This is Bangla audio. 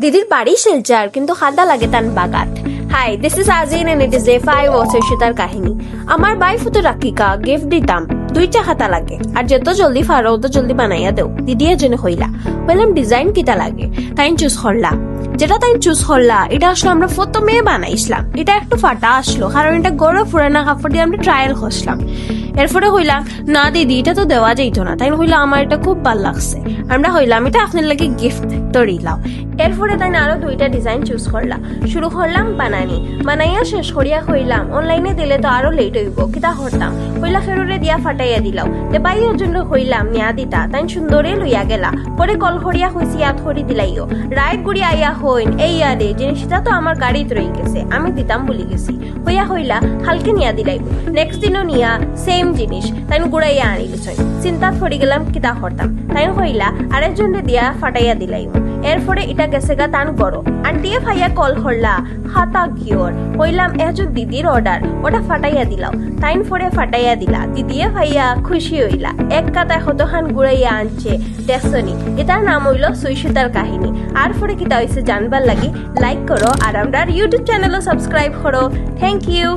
দিদির বাড়ি শিলচর কিন্তু খাদা লাগে তান বাগাত। হাই, দিস ইজ আজিন এন্ড ইট ইজ এ 5 বছর সীতার কাহিনী। আমার বাই ফুটো রাখিকা গিফট দিতাম, 2টা খাতা লাগে আর যত জলদি পারো তো জলদি বানাইয়া দেও। দিদি এজনে হইলাম ডিজাইন কিটা লাগে তাই চুজ করলা। যেটা তাই চুজ করলা এটা আসলে আমরা প্রথমে বানাইছিলাম, এটা একটু ফাটা আসলো কারণ এটা গরম পুরানা কাপড় দিয়ে আমরা ট্রায়াল করছিলাম। এরপরে হইলাম না দিদি এটা তো দেওয়া যাইতো না, তাই হইলাম আমার এটা খুব ভাল লাগছে, আমরা হইলাম এটা আপনার লাগে গিফট তরিলাম। এরপরে তাই আরো 2টা ডিজাইন চুজ করলাম, শুরু করলাম বানাইয়া শেষ করিয়া হইলাম অনলাইনে দিলে তো আরো লেট হইব, কিতা করতাম হইলা ফেরুরে দিয়া ফাটাইয়া দিলাম। তে বাইয়ের জন্য হইলাম নিয়া দিতা তাই সুন্দরে লইয়া গেলা। পরে কল করিয়া হইছি ইয়াদ করি দিলাইও রাইট গুড়ি আইয়া হইন এই ইয়াদে জিনিসটা তো আমার গাড়িতে রয়ে গেছে, আমি দিতাম বলি গেছি হইলা হালকে নিয়া দিলাইব। নেক্সট দিনও নিয়া সেম জিনিস তাই গুড়াইয়া আনি দিছই। চিন্তা পড়ি গেলাম কিতা করতাম, তাই হইলা আরেকজনে দিয়া ফাটাইয়া দিলাইব। এরপরে এটা গেছে গা তান গরো আন্টিয়ে ভাইয়া কল করলা খাতা কিওর হইলাম এজন দিদির অর্ডার, ওটা ফাটাইয়া দিলাও। তাইন ফরে ফাটাইয়া দিলা, দিদিয়ে ভাইয়া খুশি হইলা। এক কাতায় কতখান গুড়াইয়া আনছে দেখছনি। এটার নাম হইল সুইসুতার কাহিনী। আর ফরে কিতা হইছে জানবার লাগি লাইক করো আর আমরার ইউটিউব চ্যানেলও সাবস্ক্রাইব করো। Thank you.